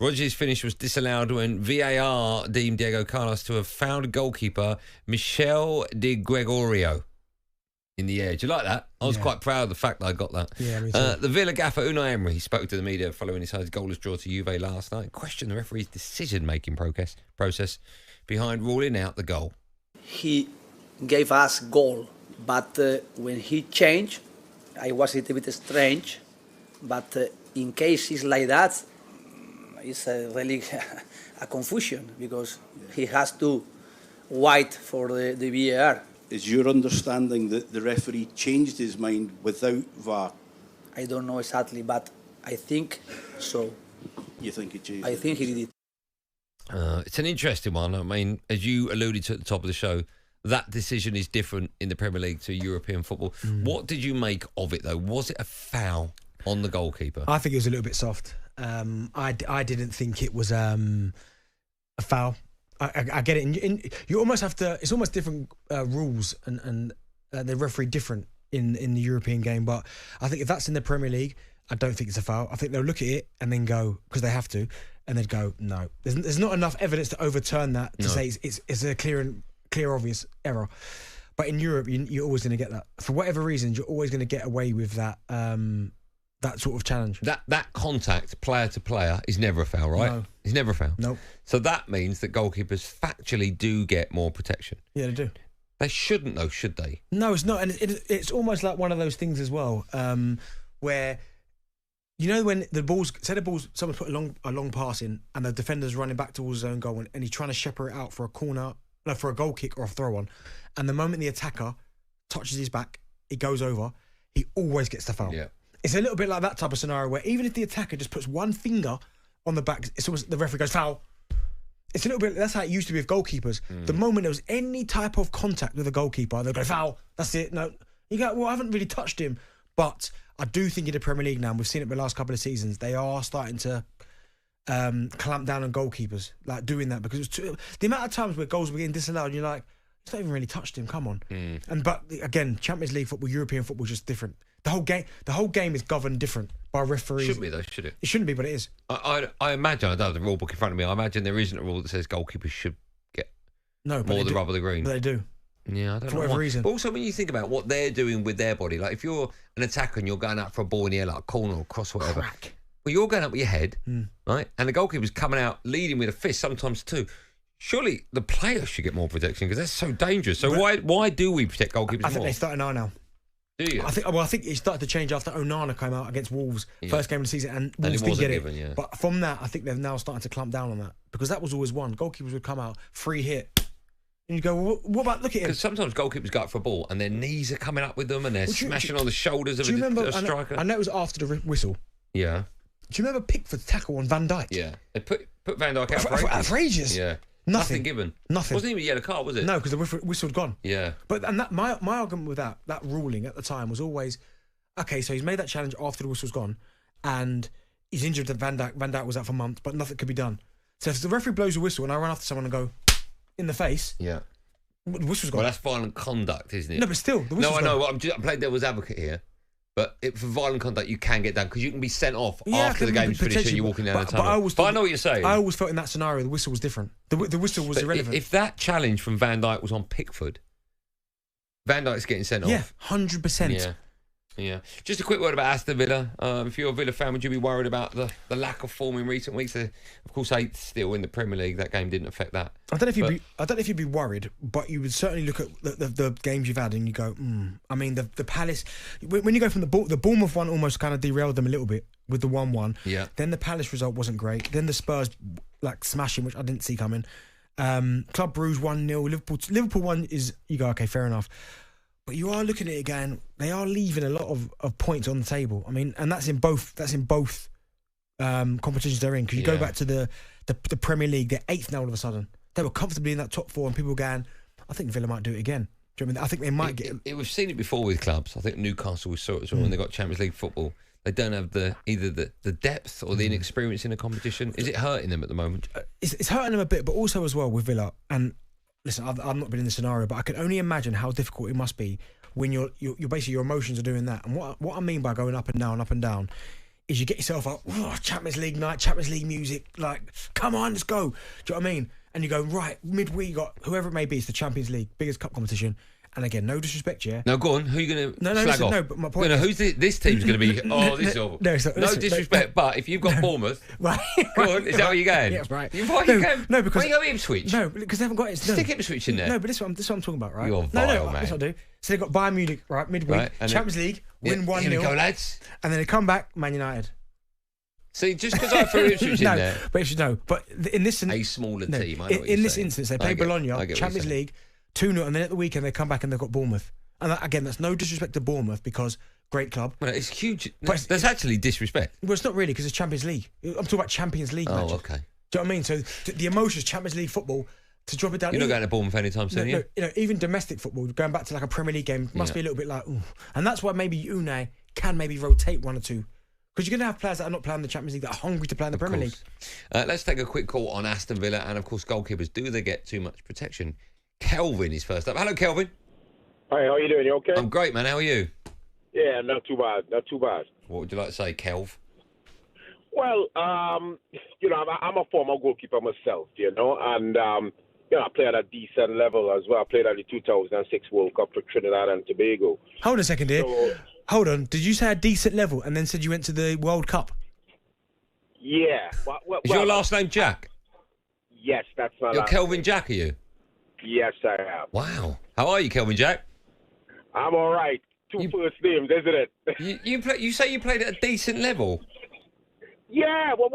Rodgers' finish was disallowed when VAR deemed Diego Carlos to have fouled goalkeeper Michel Di Gregorio in the air. Do you like that? I was quite proud of the fact that I got that. Yeah, me too. The Villa gaffer Unai Emery spoke to the media following his side's goalless draw to Juve last night and questioned the referee's decision-making process behind ruling out the goal. He gave us goal, but when he changed, I was a little bit strange. But in cases like that, it's really a confusion because he has to wait for the VAR. Is your understanding that the referee changed his mind without VAR? I don't know exactly, but I think so. You think he changed? I think he did it. It's an interesting one. I mean, as you alluded to at the top of the show, that decision is different in the Premier League to European football. What did you make of it, though? Was it a foul on the goalkeeper? I think it was a little bit soft. I didn't think it was a foul. I get it. You almost have to. It's almost different rules, and the referee different in the European game. But I think if that's in the Premier League, I don't think it's a foul. I think they'll look at it and then go, because they have to, and they'd go, no. There's not enough evidence to overturn that to say it's a clear obvious error. But in Europe, you're always going to get that. For whatever reasons, you're always going to get away with that. That sort of challenge. That contact, player to player, is never a foul, right? No. It's never a foul. Nope. So that means that goalkeepers factually do get more protection. Yeah, they do. They shouldn't, though, should they? No, it's not. And it's almost like one of those things as well, where, you know, when someone's put a long pass in and the defender's running back towards his own goal and he's trying to shepherd it out for a corner, for a goal kick or a throw on, and the moment the attacker touches his back, it goes over, he always gets the foul. Yeah. It's a little bit like that type of scenario where even if the attacker just puts one finger on the back, it's almost the referee goes foul. It's a little bit. That's how it used to be with goalkeepers. The moment there was any type of contact with a goalkeeper, they'll go foul. That's it. No, you go. Well, I haven't really touched him, but I do think in the Premier League now, and we've seen it the last couple of seasons, they are starting to clamp down on goalkeepers, like doing that, because the amount of times where goals were getting disallowed, and you're like, it's not even really touched him. Come on. But again, Champions League football, European football is just different. The whole game is governed different by referees. Shouldn't be, though, should it? It shouldn't be, but it is. I imagine, I don't have the rule book in front of me, I imagine there isn't a rule that says goalkeepers should get more the rub of the green. But they do. Yeah, I don't know. For whatever reason. But also, when you think about what they're doing with their body, like if you're an attacker and you're going out for a ball in the air, like a corner or cross or whatever, well, you're going up with your head, right? And the goalkeeper's coming out leading with a fist, sometimes two. Surely the player should get more protection because that's so dangerous. So why do we protect goalkeepers more? I think they started now. Do you? I think it started to change after Onana came out against Wolves, first game of the season, and Wolves didn't get it. Yeah. But from that, I think they've now started to clamp down on that, because that was always one. Goalkeepers would come out, free hit, and you go, well, what about, look at him? Because sometimes goalkeepers go up for a ball and their knees are coming up with them and they're smashing on the shoulders of a striker. I know it was after the whistle. Yeah. Do you remember Pickford's tackle on Van Dijk? Yeah. They put Van Dijk out for ages. Yeah. Nothing given. Nothing. Wasn't even a yellow card, was it? No, because the whistle had gone. Yeah. But my argument with that ruling at the time was always, okay, so he's made that challenge after the whistle's gone, and he's injured to Van Dijk. Van Dijk was out for months, but nothing could be done. So if the referee blows a whistle and I run after someone and go in the face, yeah, the whistle's gone. Well, that's violent conduct, isn't it? No, but still, the whistle's gone. I'm playing devil's advocate here. But for violent conduct, you can get done because you can be sent off after the game's finished and you're walking down the tunnel. But I know what you're saying. I always felt in that scenario the whistle was different. The whistle was irrelevant. If that challenge from Van Dijk was on Pickford, Van Dijk's getting sent off. Yeah, 100%. Yeah. Just a quick word about Aston Villa. If you're a Villa fan, would you be worried about the lack of form in recent weeks? Of course, 8th still in the Premier League. That game didn't affect that. I don't know if you'd be worried, but you would certainly look at the games you've had and you go, I mean, the Palace. When you go from the Bournemouth one, almost kind of derailed them a little bit with the 1-1. Yeah. Then the Palace result wasn't great. Then the Spurs smashing, which I didn't see coming. Club Brugge 1-0. Liverpool 1 is, you go, okay, fair enough. But you are looking at it again. They are leaving a lot of points on the table. I mean, and that's in both competitions they're in. Because you go back to the Premier League, they're 8th now all of a sudden. They were comfortably in that top 4, and people were going, I think Villa might do it again. Do you know what I mean? I think they might get. We've seen it before with clubs. I think Newcastle we saw it as well when they got Champions League football. They don't have either the depth or the inexperience in a competition. Is it hurting them at the moment? It's hurting them a bit, but also as well with Villa. And listen, I've not been in the scenario, but I can only imagine how difficult it must be when you're basically your emotions are doing that. And what I mean by going up and down is you get yourself up, Champions League night, Champions League music, like, come on, let's go. Do you know what I mean? And you go, right, midweek, you got whoever it may be, it's the Champions League, biggest cup competition. And again, no disrespect, yeah. No, go on. Who are you going to slag off? No, but my point is... Who's this team's going to be... Oh, this is awful. No disrespect, but if you've got Bournemouth... Right. Go on, is that where you're going? Yeah, that's right. No, because... Why you go Ipswich? No, because they haven't got it. No. Stick Ipswich in there. No, but this is what I'm talking about, right? You're vile, man. That's what I do. So they've got Bayern Munich, right, midweek, Champions League, win 1-0. Here we go, lads. And then they come back, Man United. See, just because I threw Ipswich in there... But in this... A smaller team, I know what in this instance, they play Bologna, Champions League, 2-0, and then at the weekend they come back and they've got Bournemouth. And again, that's no disrespect to Bournemouth because great club. Well, it's huge. But that's actually disrespect. Well, it's not really because it's Champions League. I'm talking about Champions League matches. Oh, okay. Do you know what I mean? So the emotions, Champions League football, to drop it down. You're not going to Bournemouth anytime soon, no, you know, even domestic football, going back to like a Premier League game, must be a little bit like, ooh. And that's why maybe Unai can maybe rotate one or two. Because you're going to have players that are not playing the Champions League that are hungry to play in the Premier League. Let's take a quick call on Aston Villa and, of course, goalkeepers. Do they get too much protection? Kelvin is first up. Hello, Kelvin. Hi, how are you doing? You okay? I'm great, man. How are you? Yeah, not too bad. Not too bad. What would you like to say, Kelv? Well, you know, I'm a former goalkeeper myself, you know, and, you know, I played at a decent level as well. I played at the 2006 World Cup for Trinidad and Tobago. Hold on a second here. Hold on. Did you say a decent level and then said you went to the World Cup? Yeah. Is your last name Jack? Yes, that's my You're last Kelvin name. Jack, are you? Yes, I am. Wow. How are you, Kelvin Jack? I'm all right. Two first names, isn't it? You say you played at a decent level? Yeah, well,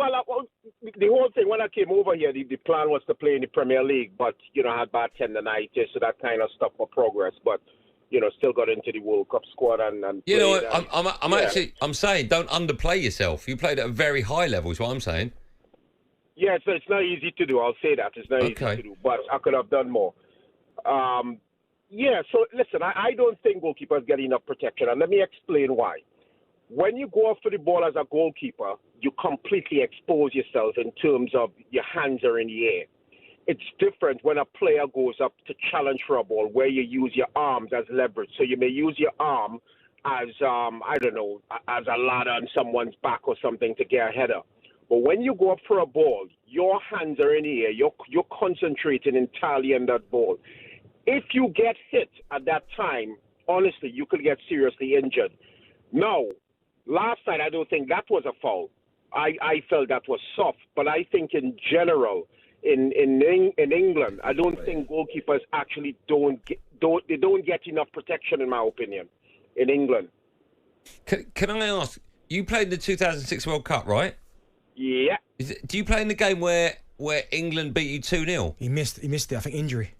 the whole thing, when I came over here, the plan was to play in the Premier League, but, you know, I had bad tendonitis, so that kind of stopped my progress, but, you know, still got into the World Cup squad and you know, I'm saying don't underplay yourself. You played at a very high level is what I'm saying. Yeah, so it's not easy to do. I'll say that. It's not easy to do, but I could have done more. Yeah, so listen, I don't think goalkeepers get enough protection, and let me explain why. When you go up for the ball as a goalkeeper, you completely expose yourself in terms of your hands are in the air. It's different when a player goes up to challenge for a ball where you use your arms as leverage. So you may use your arm as, I don't know, as a ladder on someone's back or something to get a header. But when you go up for a ball, your hands are in the air. You're concentrating entirely on that ball. If you get hit at that time, honestly, you could get seriously injured. Now, last night, I don't think that was a foul. I felt that was soft. But I think in general, in England, I don't think goalkeepers actually don't get enough protection, in my opinion, in England. Can I ask, you played in the 2006 World Cup, right? Yeah. Do you play in the game where England beat you 2-0? He missed it, I think, injury.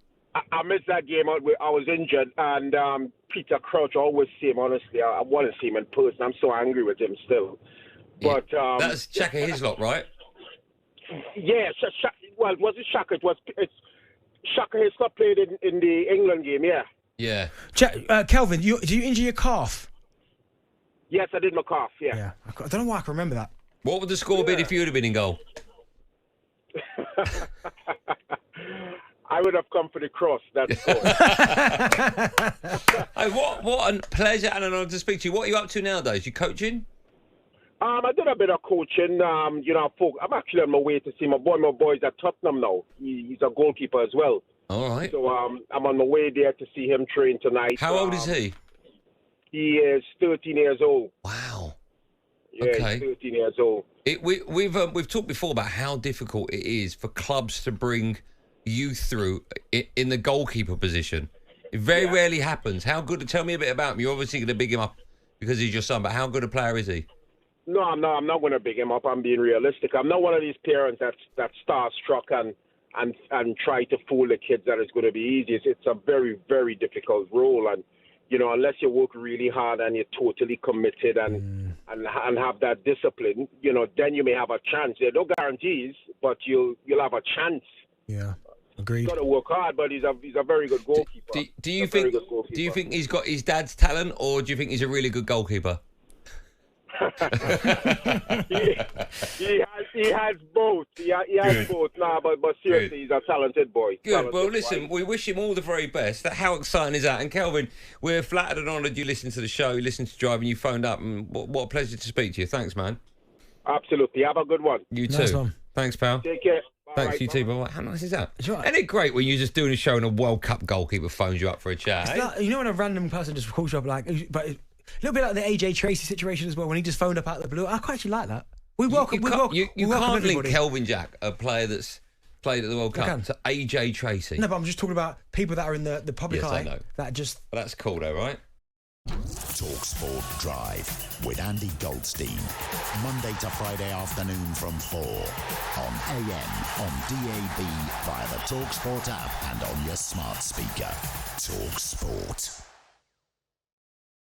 I missed that game. I was injured, and Peter Crouch always see him, honestly. I want to see him in person. I'm so angry with him still. But that's Shaka Hislop, right? Yeah, well, was it Shaka? It's Shaka Hislop played in the England game, yeah. Yeah. Kelvin, do you injure your calf? Yes, I did my calf, yeah. I don't know why I can remember that. What would the score been if you would have been in goal? I would have come for the cross, that's all. Hey, what a pleasure and an honour to speak to you. What are you up to nowadays? You coaching? I did a bit of coaching. You know, I'm actually on my way to see my boy's at Tottenham now. He's a goalkeeper as well. All right. So I'm on my way there to see him train tonight. How old is he? He is 13 years old. Wow. Yeah, he's 13 years old. We've talked before about how difficult it is for clubs to bring youth through in the goalkeeper position. It very rarely happens. How good? Tell me a bit about him. You're obviously going to big him up because he's your son, but how good a player is he? No, I'm not going to big him up. I'm being realistic. I'm not one of these parents that's starstruck and try to fool the kids that it's going to be easy. It's a very, very difficult role, and you know, unless you work really hard and you're totally committed and have that discipline, you know, then you may have a chance. There are no guarantees, but you'll have a chance. Yeah, agreed. He's got to work hard, but he's a very good goalkeeper. Do you think he's got his dad's talent, or do you think he's a really good goalkeeper? he has both. He has both now, but seriously, he's a talented boy. Good. Well, listen, we wish him all the very best. How exciting is that? And Kelvin, we're flattered and honoured you listened to the show, you listened to Drive, and you phoned up. And what a pleasure to speak to you. Thanks, man. Absolutely. Have a good one. You too. Nice one. Thanks, pal. Take care. Thanks, Bye. you too. Bye. How nice is that? Right. Isn't it great when you're just doing a show and a World Cup goalkeeper phones you up for a chat? It's like, you know when a random person just calls you up, like, but a little bit like the AJ Tracy situation as well, when he just phoned up out of the blue. I quite actually like that. We welcome. You we welcome can't link everybody. Kelvin Jack, a player that's played at the World Cup, to AJ Tracy. No, but I'm just talking about people that are in the public Yes, eye. I know. That just. But that's cool, though, right? talkSPORT Drive with Andy Goldstein. Monday to Friday afternoon from 4 on AM, on DAB, via the talkSPORT app and on your smart speaker. talkSPORT.